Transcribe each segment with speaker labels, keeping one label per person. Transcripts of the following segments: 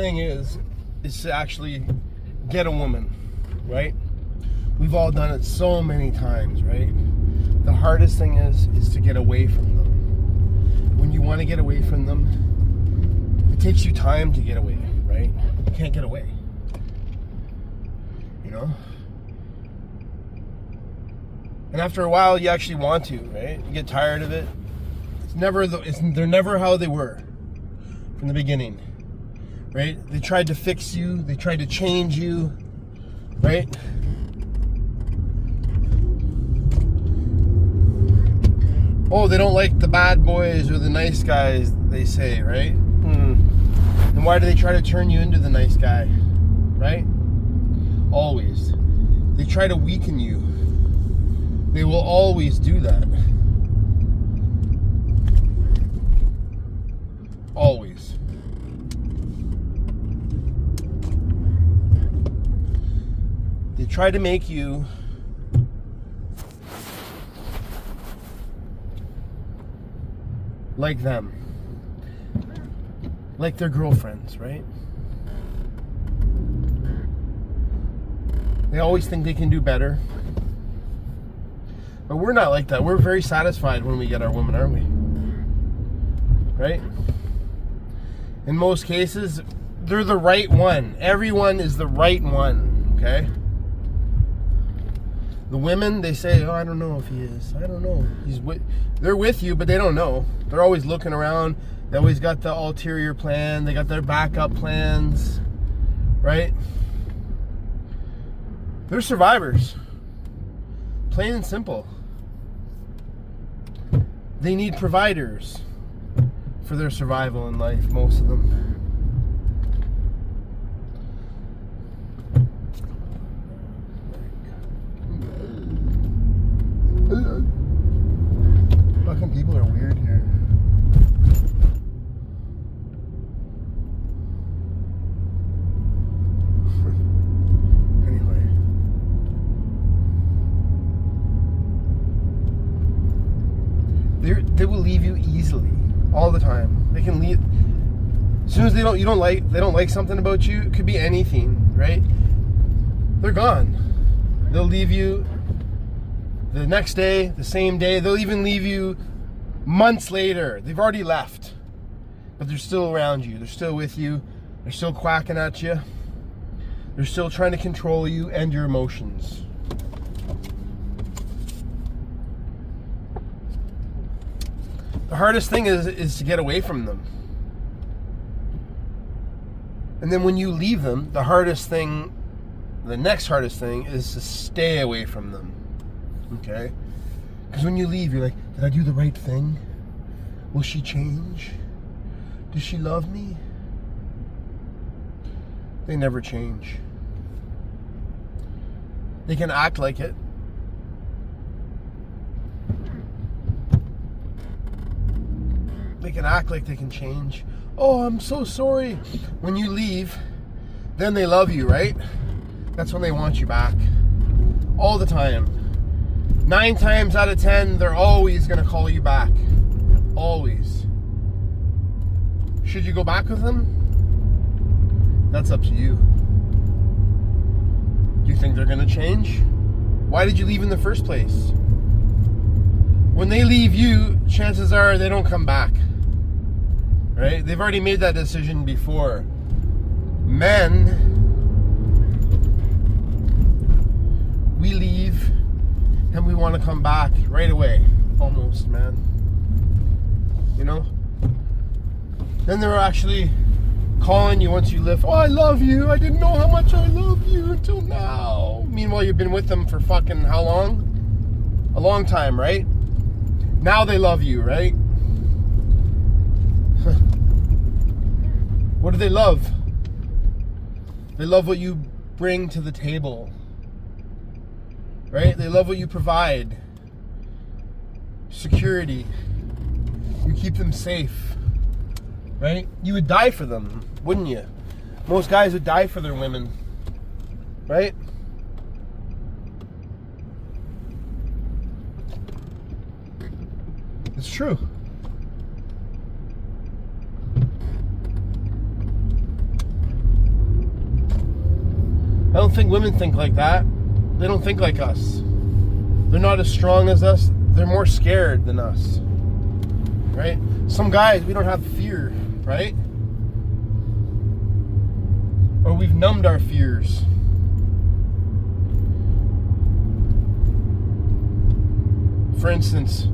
Speaker 1: thing is to actually get a woman, right? We've all done it so many times, right? The hardest thing is to get away from them. When you want to get away from them, it takes you time to get away, right? You can't get away. You know? And after a while, you actually want to, right? You get tired of it. They're never how they were from the beginning, right? They tried to fix you. They tried to change you, right? Oh, they don't like the bad boys or the nice guys, they say, right? And why do they try to turn you into the nice guy, right? Always. They try to weaken you. They will always do that. Always. They try to make you like them. Like their girlfriends, right? They always think they can do better. But we're not like that. We're very satisfied when we get our woman, aren't we? Right? In most cases, they're the right one. Everyone is the right one, okay? The women, they say, oh, I don't know if he is. I don't know. They're with you, but they don't know. They're always looking around. They always got the ulterior plan. They got their backup plans, right? They're survivors. Plain and simple. They need providers for their survival in life, most of them. Fucking people are weird here. Anyway. They will leave you easily, all the time. They can leave as soon as they don't like something about you. It could be anything, right? They're gone. They'll leave you the next day, the same day. They'll even leave you months later. They've already left, but they're still around you. They're still with you. They're still quacking at you. They're still trying to control you and your emotions. The hardest thing is to get away from them. And then when you leave them, the next hardest thing is to stay away from them. Okay? Because when you leave, you're like, did I do the right thing? Will she change? Does she love me? They never change. They can act like it. They can act like they can change. Oh, I'm so sorry. When you leave, then they love you, right? That's when they want you back. All the time. 9 times out of 10, they're always going to call you back. Always. Should you go back with them? That's up to you. Do you think they're going to change? Why did you leave in the first place? When they leave you, chances are they don't come back. Right? They've already made that decision before. Men, we leave and we want to come back right away. Almost, man. You know? Then they're actually calling you once you live. Oh, I love you. I didn't know how much I love you until now. Meanwhile, you've been with them for fucking how long? A long time, right? Now they love you, right? What do they love? They love what you bring to the table. Right? They love what you provide. Security. You keep them safe. Right? You would die for them, wouldn't you? Most guys would die for their women. Right? It's true. think women think like that. They don't think like us. They're not as strong as us. They're more scared than us, right? Some guys, we don't have fear, right? Or we've numbed our fears. For instance,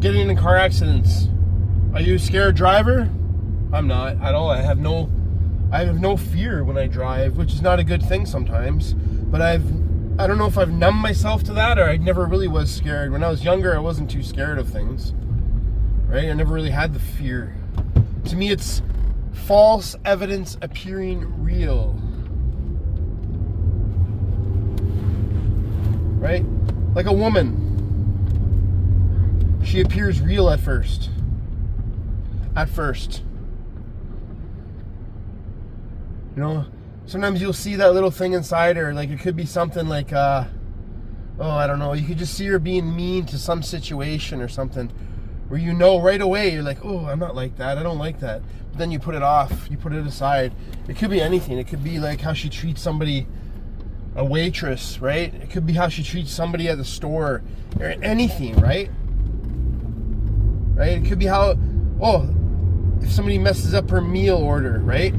Speaker 1: getting in car accidents. Are you a scared driver? I'm not at all. I have no fear when I drive, which is not a good thing sometimes. But I don't know if I've numbed myself to that, or I never really was scared. When I was younger, I wasn't too scared of things, right? I never really had the fear. To me, it's false evidence appearing real, right? Like a woman. She appears real at first. You know, sometimes you'll see that little thing inside her. Like, it could be something like, I don't know. You could just see her being mean to some situation or something, where you know right away, you're like, oh, I'm not like that. I don't like that. But then you put it off. You put it aside. It could be anything. It could be like how she treats somebody, a waitress, right? It could be how she treats somebody at the store, or anything, right? Right? It could be how, if somebody messes up her meal order, right?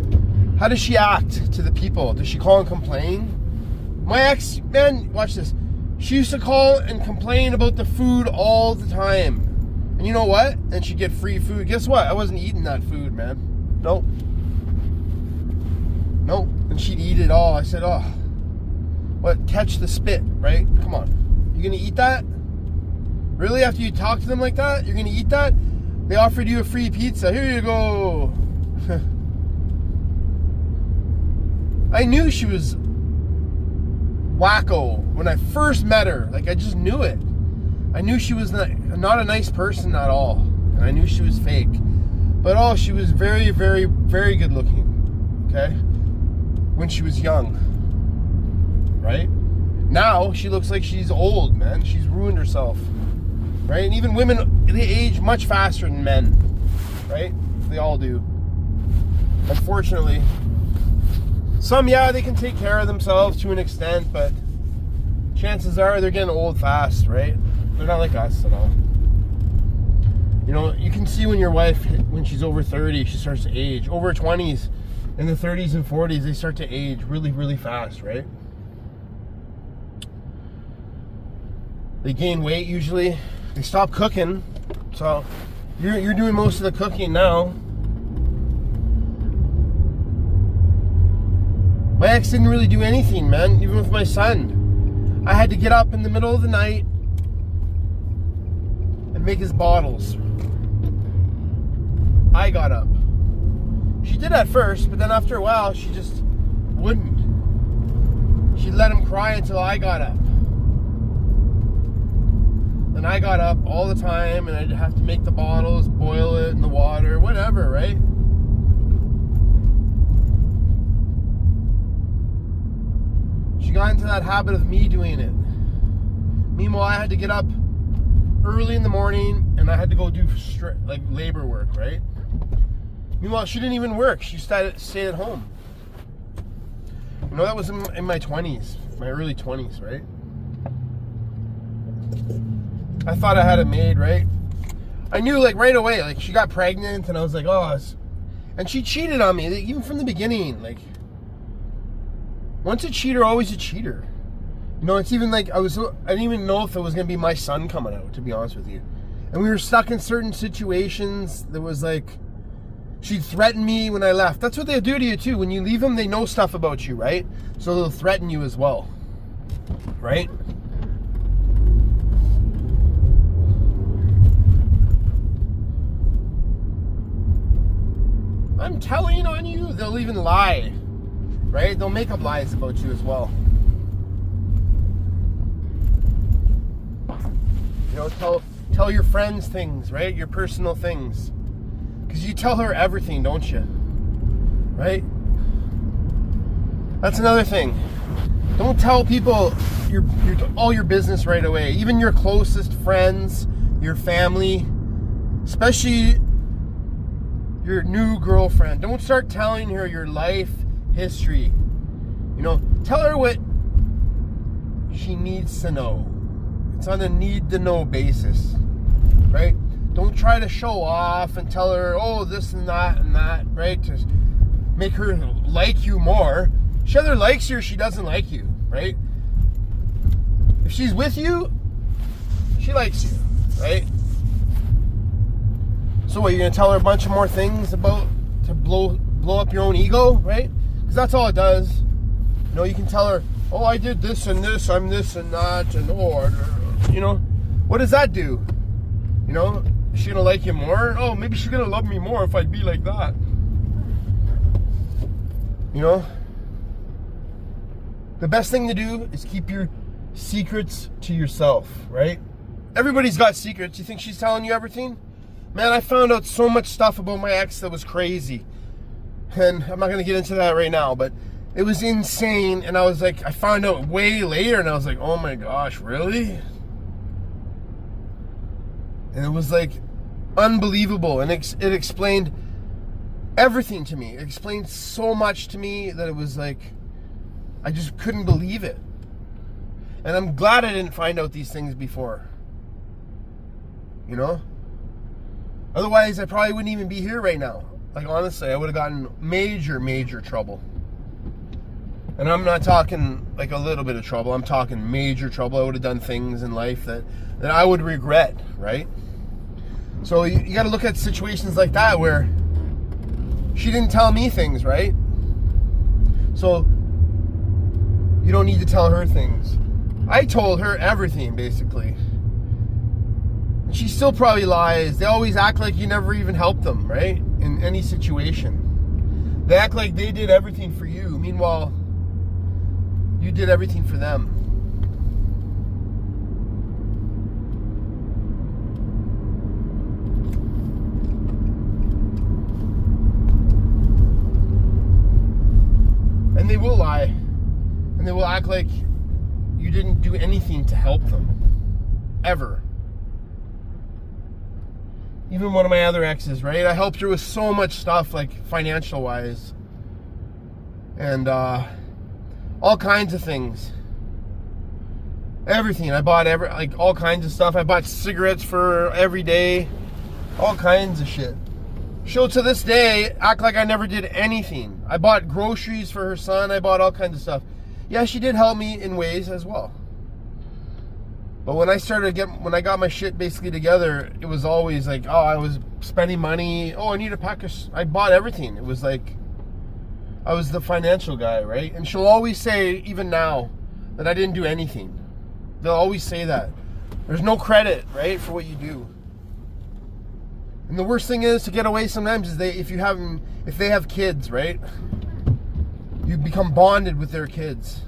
Speaker 1: How does she act to the people? Does she call and complain? My ex, man, watch this. She used to call and complain about the food all the time. And you know what? And she'd get free food. Guess what? I wasn't eating that food, man. Nope. And she'd eat it all. I said, what? Catch the spit, right? Come on. You gonna eat that? Really? After you talk to them like that, you're gonna eat that? They offered you a free pizza. Here you go. I knew she was wacko when I first met her. Like, I just knew it. I knew she was not a nice person at all. And I knew she was fake. But she was very, very, very good looking. Okay? When she was young. Right? Now, she looks like she's old, man. She's ruined herself. Right? And even women, they age much faster than men. Right? They all do. Unfortunately. Some, they can take care of themselves to an extent, but chances are they're getting old fast, right? They're not like us at all. You know, you can see when your wife, when she's over 30, she starts to age. Over 20s, in the 30s and 40s, they start to age really, really fast, right? They gain weight usually. They stop cooking. So you're doing most of the cooking now. My ex didn't really do anything, man, even with my son. I had to get up in the middle of the night and make his bottles. I got up. She did at first, but then after a while, she just wouldn't. She'd let him cry until I got up. Then I got up all the time, and I'd have to make the bottles, boil it in the water, whatever, right? She got into that habit of me doing it. Meanwhile, I had to get up early in the morning, and I had to go do labor work, right? Meanwhile, she didn't even work. She stayed at home. You know, that was in my 20s, my early 20s, right? I thought I had it made, right? I knew, like, right away, like, she got pregnant, and I was like, and she cheated on me, even from the beginning, like, once a cheater, always a cheater. You know, it's even like, I didn't even know if it was going to be my son coming out, to be honest with you. And we were stuck in certain situations that was like, she'd threaten me when I left. That's what they'll do to you too. When you leave them, they know stuff about you, right? So they'll threaten you as well, right? I'm telling on you, they'll even lie, right? They'll make up lies about you as well. You know, tell your friends things, right? Your personal things. Because you tell her everything, don't you? Right? That's another thing. Don't tell people all your business right away. Even your closest friends, your family, especially your new girlfriend. Don't start telling her your life history. You know, tell her what she needs to know. It's on a need to know basis, right? Don't try to show off and tell her, oh, this and that, right? To make her like you more. She either likes you or she doesn't like you, right? If she's with you, she likes you, right? So what, you're gonna tell her a bunch of more things about to blow up your own ego, right? Because that's all it does. You know, you can tell her, oh, I did this and this, I'm this and that, and you know, what does that do? You know, is she gonna like you more? Oh, maybe she's gonna love me more if I'd be like that. You know, the best thing to do is keep your secrets to yourself, right? Everybody's got secrets. You think she's telling you everything? Man, I found out so much stuff about my ex that was crazy. And I'm not going to get into that right now, but it was insane. And I was like, I found out way later and I was like, oh my gosh, really? And it was like unbelievable. And it explained everything to me. It explained so much to me that it was like, I just couldn't believe it. And I'm glad I didn't find out these things before. You know? Otherwise, I probably wouldn't even be here right now. Like, honestly, I would have gotten major trouble. And I'm not talking like a little bit of trouble. I'm talking major trouble. I would have done things in life that I would regret, right? So you got to look at situations like that where she didn't tell me things, right? So you don't need to tell her things. I told her everything, basically. And she still probably lies. They always act like you never even helped them, right? In any situation. They act like they did everything for you. Meanwhile, you did everything for them. And they will lie. And they will act like you didn't do anything to help them. Ever. Even one of my other exes, right? I helped her with so much stuff, like financial wise. And all kinds of things. Everything. I bought like all kinds of stuff. I bought cigarettes for every day. All kinds of shit. She'll to this day act like I never did anything. I bought groceries for her son. I bought all kinds of stuff. Yeah, she did help me in ways as well. But when I got my shit basically together, it was always like, oh, I was spending money. Oh, I need a pack of I bought everything. It was like I was the financial guy, right? And she'll always say, even now, that I didn't do anything. They'll always say that. There's no credit, right, for what you do. And the worst thing is to get away sometimes is if they have kids, right? You become bonded with their kids,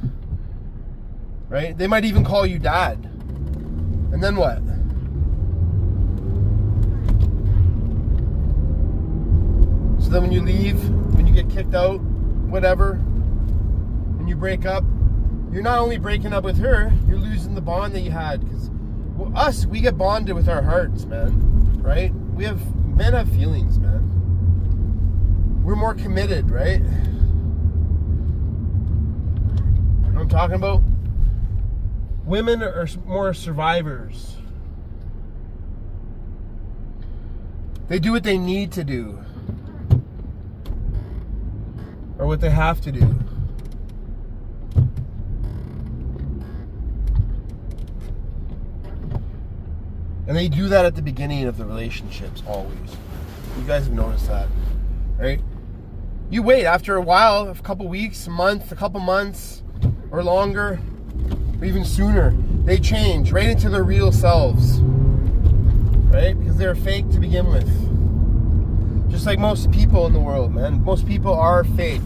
Speaker 1: right? They might even call you dad. And then what? So then when you leave, when you get kicked out, whatever, when you break up, you're not only breaking up with her, you're losing the bond that you had. Because we get bonded with our hearts, man, right? Men have feelings, man. We're more committed, right? What I'm talking about? Women are more survivors. They do what they need to do. Or what they have to do. And they do that at the beginning of the relationships, always. You guys have noticed that, right? You wait after a while, a couple weeks, a month, a couple months, or longer, or even sooner. They change right into their real selves, right? Because they're fake to begin with. Just like most people in the world, man. Most people are fake.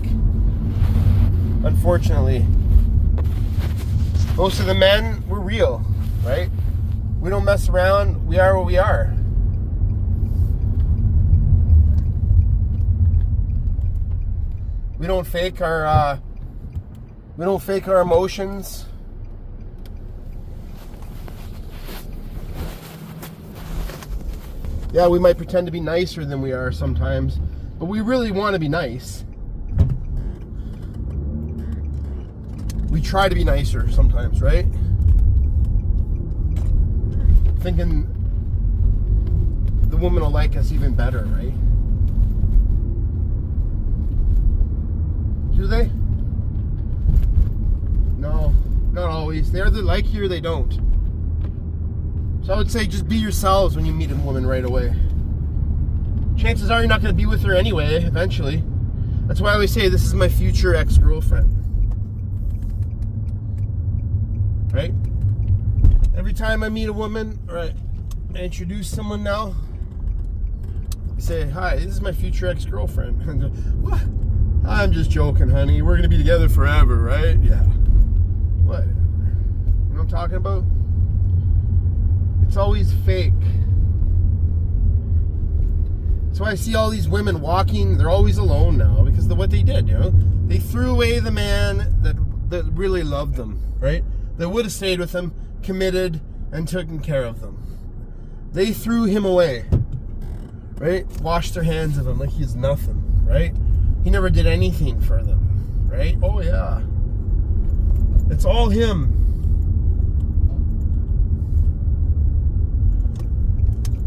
Speaker 1: Unfortunately. Most of the men, we're real, right? We don't mess around. We are what we are. We don't fake our emotions. Yeah, we might pretend to be nicer than we are sometimes, but we really want to be nice. We try to be nicer sometimes, right? thinking the woman will like us even better, right? Do they? No, not always. They either like you or they don't. So I would say just be yourselves when you meet a woman right away. Chances are you're not going to be with her anyway, eventually. That's why I always say this is my future ex-girlfriend. Right? Every time I meet a woman, or I introduce someone now, I say, hi, this is my future ex-girlfriend. And they're, what? I'm just joking, honey. We're going to be together forever, right? Yeah. What? You know what I'm talking about? It's always fake. That's why I see all these women walking, they're always alone now because of what they did, you know? They threw away the man that really loved them, right? That would have stayed with them, committed, and taken care of them. They threw him away, right? Washed their hands of him like he's nothing, right? He never did anything for them, right? Oh yeah. It's all him.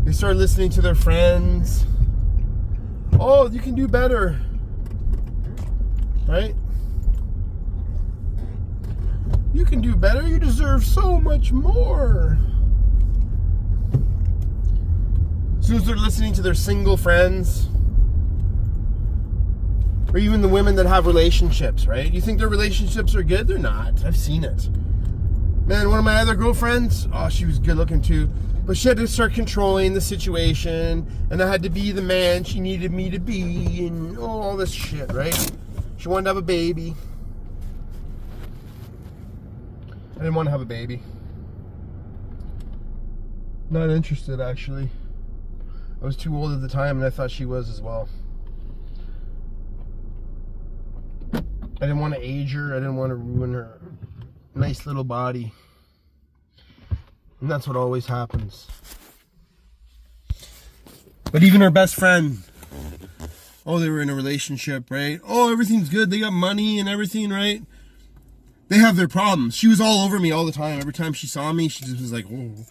Speaker 1: They start listening to their friends. Oh, you can do better, right? You can do better. You deserve so much more. As soon as they're listening to their single friends, or even the women that have relationships, right? You think their relationships are good? They're not. I've seen it. Man, one of my other girlfriends, oh, she was good looking too, but she had to start controlling the situation, and I had to be the man she needed me to be, and all this shit, right? She wanted to have a baby. I didn't want to have a baby. Not interested, actually. I was too old at the time, and I thought she was as well. I didn't want to age her. I didn't want to ruin her nice little body. And that's what always happens. But even her best friend, oh, they were in a relationship, right? Oh, everything's good. They got money and everything, right? They have their problems. She was all over me all the time. Every time she saw me, she just was like, oh,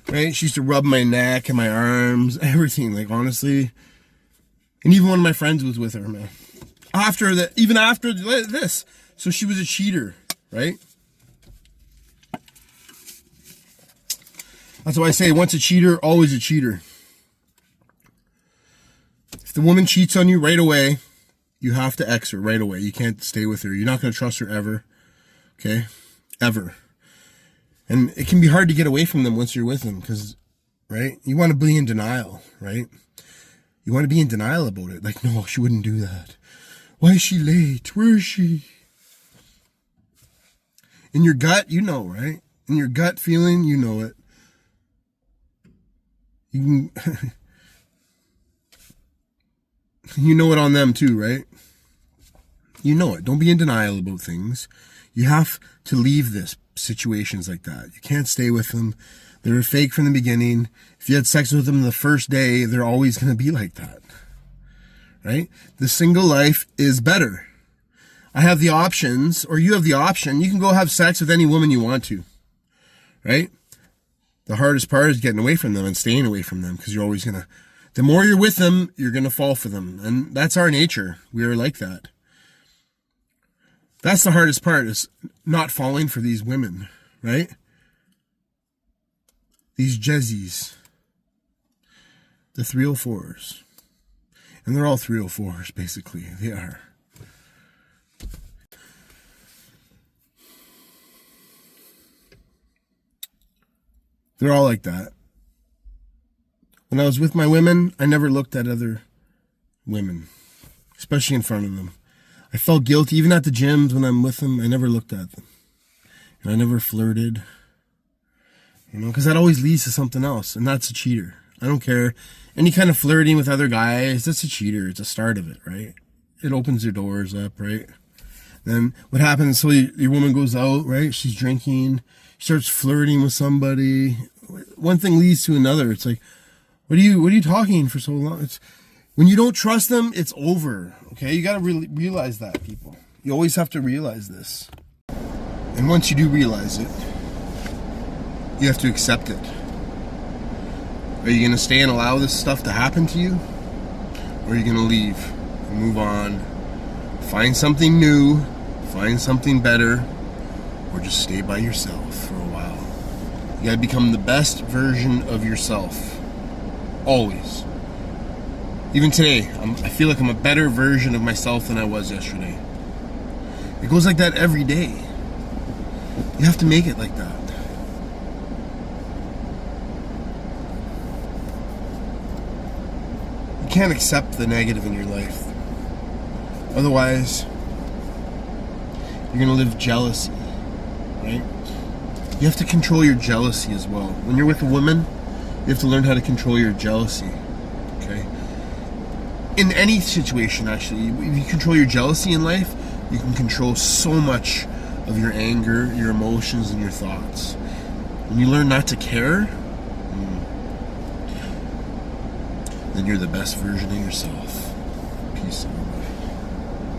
Speaker 1: right? She used to rub my neck and my arms, everything, like, honestly. And even one of my friends was with her, man. Even after this. So she was a cheater, right? That's why I say once a cheater, always a cheater. If the woman cheats on you right away, you have to X her right away. You can't stay with her. You're not going to trust her ever. Okay? Ever. And it can be hard to get away from them once you're with them because, right? You want to be in denial, right? You want to be in denial about it. Like, no, she wouldn't do that. Why is she late? Where is she? In your gut, you know, right? In your gut feeling, you know it. You can, you know it on them too, right? You know it. Don't be in denial about things. You have to leave situations like that. You can't stay with them. They're fake from the beginning. If you had sex with them the first day, they're always going to be like that. Right? The single life is better. I have the options, or you have the option. You can go have sex with any woman you want to. Right? The hardest part is getting away from them and staying away from them because you're always going to, the more you're with them, you're going to fall for them. And that's our nature. We are like that. That's the hardest part is not falling for these women, right? These Jezzies. The 304s. And they're all 304s, basically. They are. They're all like that. When I was with my women, I never looked at other women, especially in front of them. I felt guilty, even at the gyms when I'm with them, I never looked at them. And I never flirted, you know, because that always leads to something else, and that's a cheater. I don't care. Any kind of flirting with other guys, that's a cheater. It's a start of it, right? It opens your doors up, right? Then what happens, so your woman goes out, right? She's drinking, starts flirting with somebody. One thing leads to another. It's like, what are you talking for so long? It's when you don't trust them, it's over. Okay, you got to really realize that, people. You always have to realize this. And once you do realize it, you have to accept it. Are you going to stay and allow this stuff to happen to you? Or are you going to leave and move on, find something new, find something better, or just stay by yourself for a while? You got to become the best version of yourself. Always. Even today, I feel like I'm a better version of myself than I was yesterday. It goes like that every day. You have to make it like that. You can't accept the negative in your life. Otherwise, you're going to live jealousy, right? You have to control your jealousy as well. When you're with a woman, you have to learn how to control your jealousy, okay? In any situation, actually, if you control your jealousy in life, you can control so much of your anger, your emotions, and your thoughts. When you learn not to care, then you're the best version of yourself. Peace, everybody.